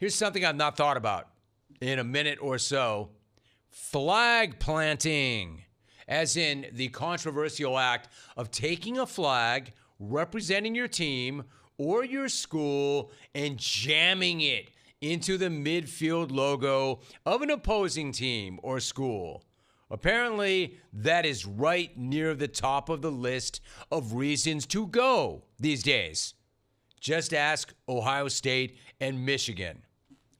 Here's something I've not thought about in a minute or so. Flag planting, as in the controversial act of taking a flag representing your team or your school and jamming it into the midfield logo of an opposing team or school. Apparently, that is right near the top of the list of reasons to go these days. Just ask Ohio State and Michigan.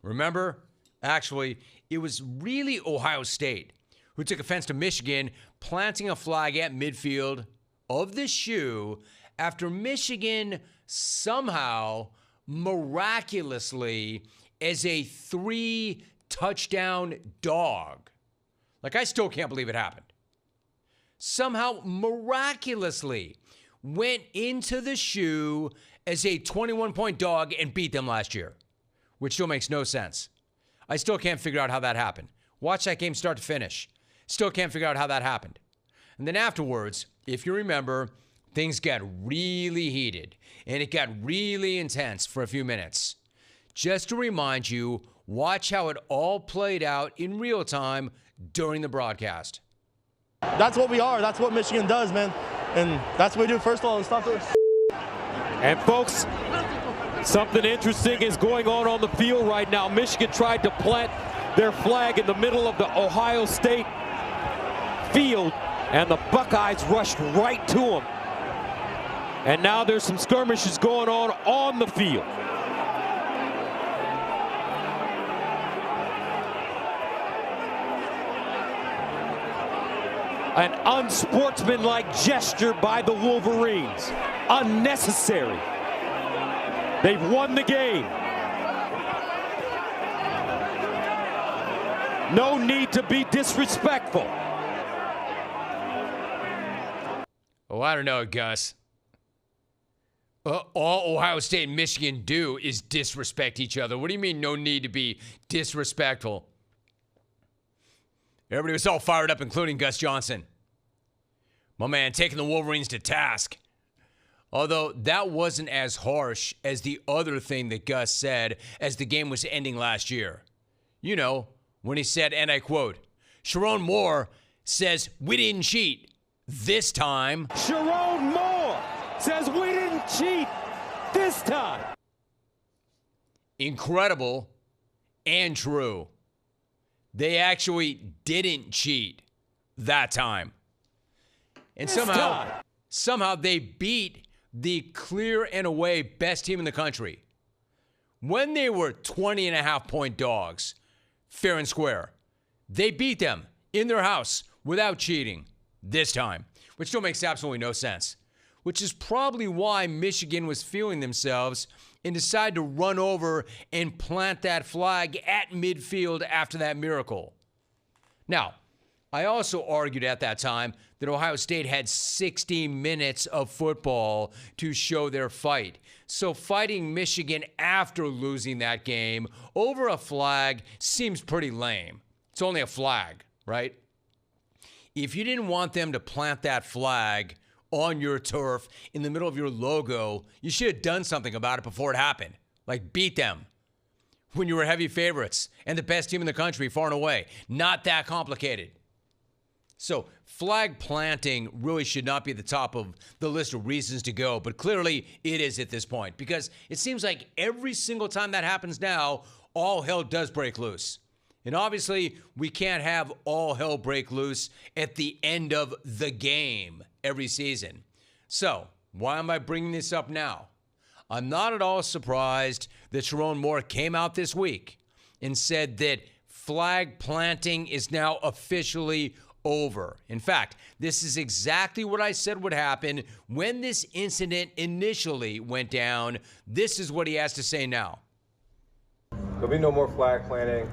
Remember? Actually, it was really Ohio State who took offense to Michigan planting a flag at midfield of the shoe after Michigan somehow, miraculously, as a 3-touchdown dog. Like, I still can't believe it happened. Somehow, miraculously, went into the shoe as a 21-point dog and beat them last year, which still makes no sense. I still can't figure out how that happened. Watch that game start to finish. Still can't figure out how that happened. And then afterwards, if you remember, things got really heated and it got really intense for a few minutes. Just to remind you, watch how it all played out in real time during the broadcast. That's what we are. That's what Michigan does, man. And that's what we do. First of all, is stop this. And folks, something interesting is going on the field right now. Michigan tried to plant their flag in the middle of the Ohio State field, and the Buckeyes rushed right to them. And now there's some skirmishes going on the field. An unsportsmanlike gesture by the Wolverines. Unnecessary. They've won the game. No need to be disrespectful. Oh, I don't know, Gus. All Ohio State and Michigan do is disrespect each other. What do you mean no need to be disrespectful? Everybody was all fired up, including Gus Johnson. My man taking the Wolverines to task. Although that wasn't as harsh as the other thing that Gus said as the game was ending last year. You know, when he said, and I quote, Sherrone Moore says, "We didn't cheat this time." Sherrone Moore says we didn't cheat this time. Incredible and true. They actually didn't cheat that time. And somehow they beat the clear and away best team in the country. When they were 20.5-point dogs, fair and square, they beat them in their house without cheating this time, which still makes absolutely no sense, which is probably why Michigan was feeling themselves and decided to run over and plant that flag at midfield after that miracle. Now, I also argued at that time that Ohio State had 60 minutes of football to show their fight. So fighting Michigan after losing that game over a flag seems pretty lame. It's only a flag, right? If you didn't want them to plant that flag on your turf in the middle of your logo, you should have done something about it before it happened. Like beat them when you were heavy favorites and the best team in the country far and away. Not that complicated. So flag planting really should not be at the top of the list of reasons to go, but clearly it is at this point because it seems like every single time that happens now, all hell does break loose. And obviously, we can't have all hell break loose at the end of the game every season. So, why am I bringing this up now? I'm not at all surprised that Sherrone Moore came out this week and said that flag planting is now officially over. In fact, this is exactly what I said would happen when this incident initially went down. This is what he has to say now. There'll be no more flag planting.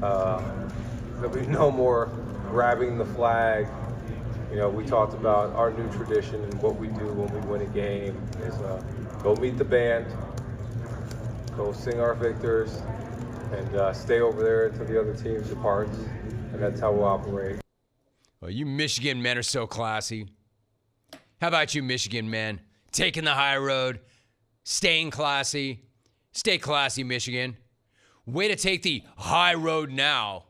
There'll be no more grabbing the flag. You know, we talked about our new tradition and what we do when we win a game is go meet the band, go sing our victors, and stay over there until the other team departs. And that's how we'll operate. Well, you Michigan men are so classy. How about you Michigan men? Taking the high road, staying classy. Stay classy, Michigan. way to take the high road now,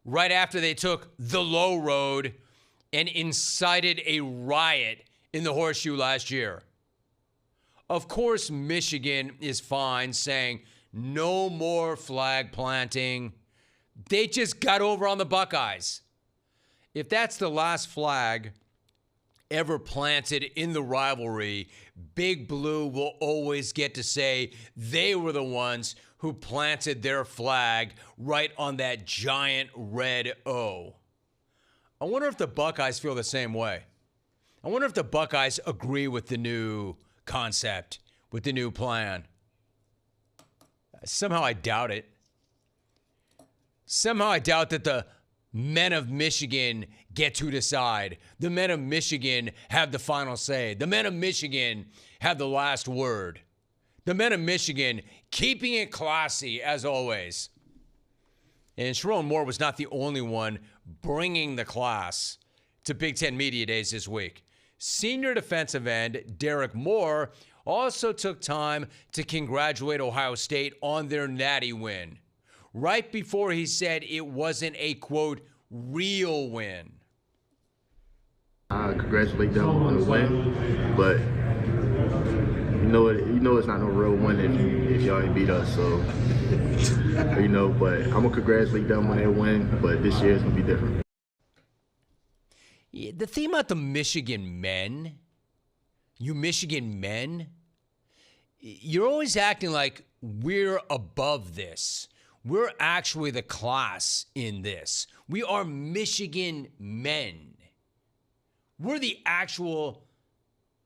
right after they took the low road and incited a riot in the Horseshoe last year. Of course, Michigan is fine saying no more flag planting. They just got over on the Buckeyes. If that's the last flag ever planted in the rivalry, Big Blue will always get to say they were the ones who planted their flag right on that giant red O. I wonder if the Buckeyes feel the same way. I wonder if the Buckeyes agree with the new concept, with the new plan. Somehow I doubt it. Somehow I doubt that the men of Michigan get to decide. The men of Michigan have the final say. The men of Michigan have the last word. The men of Michigan keeping it classy as always. And Sherrone Moore was not the only one bringing the class to Big Ten Media Days this week. Senior defensive end Derek Moore also took time to congratulate Ohio State on their natty win, right before he said it wasn't a, quote, real win. I congratulate them on the win, but you know it's not no real win if y'all ain't beat us. So, but I'm gonna congratulate them on their win. But this year is gonna be different. The thing about the Michigan men, you Michigan men, you're always acting like we're above this. We're actually the class in this. We are Michigan men. We're the actual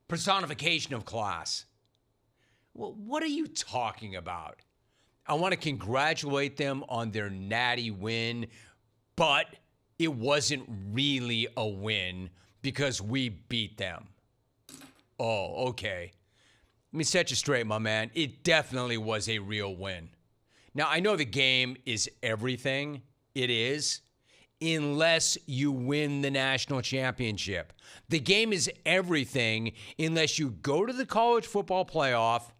personification of class. Well, what are you talking about? I want to congratulate them on their natty win, but it wasn't really a win because we beat them. Oh, okay. Let me set you straight, my man. It definitely was a real win. Now, I know the game is everything. It is. Unless you win the national championship. The game is everything unless you go to the college football playoff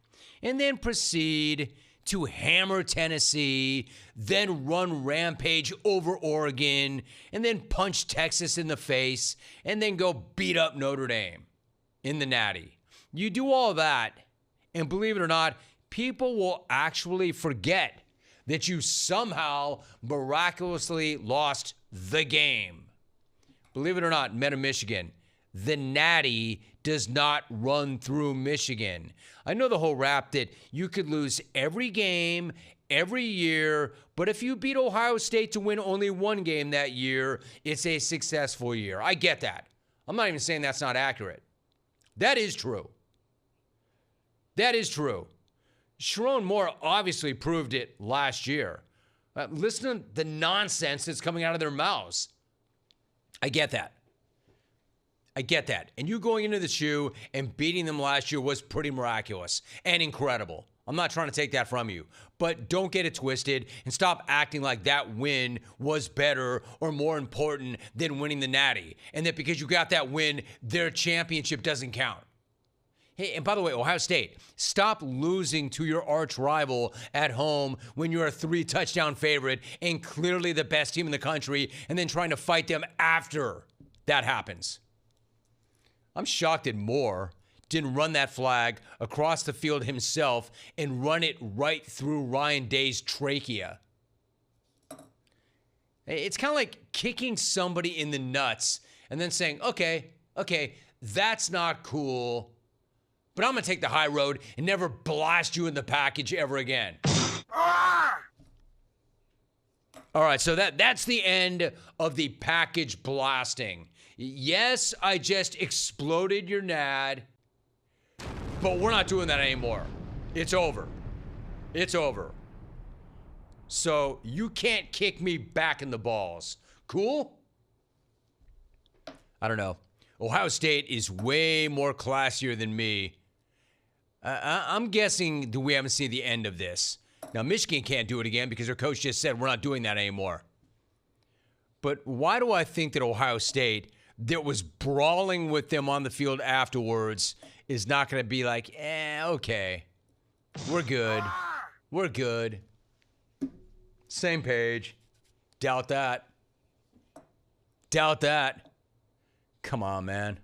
and then proceed to hammer Tennessee, then run rampage over Oregon, and then punch Texas in the face, and then go beat up Notre Dame in the natty. You do all that, and believe it or not, people will actually forget that you somehow miraculously lost the game. Believe it or not, men of Michigan, the natty does not run through Michigan. I know the whole rap that you could lose every game, every year, but if you beat Ohio State to win only one game that year, it's a successful year. I get that. I'm not even saying that's not accurate. That is true. That is true. Sherrone Moore obviously proved it last year. Listen to the nonsense that's coming out of their mouths. I get that. I get that. And you going into the shoe and beating them last year was pretty miraculous and incredible. I'm not trying to take that from you. But don't get it twisted and stop acting like that win was better or more important than winning the natty. And that because you got that win, their championship doesn't count. Hey, and by the way, Ohio State, stop losing to your arch rival at home when you're a 3-touchdown favorite and clearly the best team in the country, and then trying to fight them after that happens. I'm shocked that Moore didn't run that flag across the field himself and run it right through Ryan Day's trachea. It's kind of like kicking somebody in the nuts and then saying, okay, that's not cool, but I'm going to take the high road and never blast you in the package ever again. All right, so that's the end of the package blasting. Yes, I just exploded your nad, but we're not doing that anymore. It's over. It's over. So you can't kick me back in the balls. Cool? I don't know. Ohio State is way more classier than me. I'm guessing that we haven't seen the end of this. Now, Michigan can't do it again because their coach just said we're not doing that anymore. But why do I think that Ohio State, that was brawling with them on the field afterwards, is not going to be like, okay, we're good. We're good. Same page. Doubt that. Doubt that. Come on, man.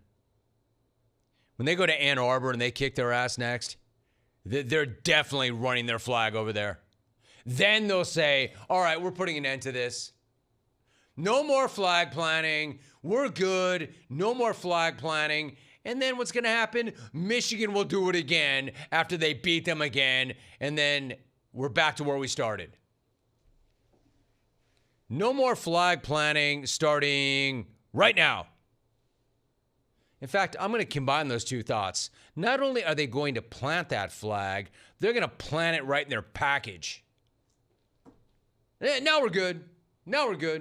When they go to Ann Arbor and they kick their ass next, they're definitely running their flag over there. Then they'll say, all right, we're putting an end to this. No more flag planting. We're good. No more flag planting. And then what's going to happen? Michigan will do it again after they beat them again. And then we're back to where we started. No more flag planting starting right now. In fact, I'm going to combine those two thoughts. Not only are they going to plant that flag, they're going to plant it right in their package. Now we're good. Now we're good.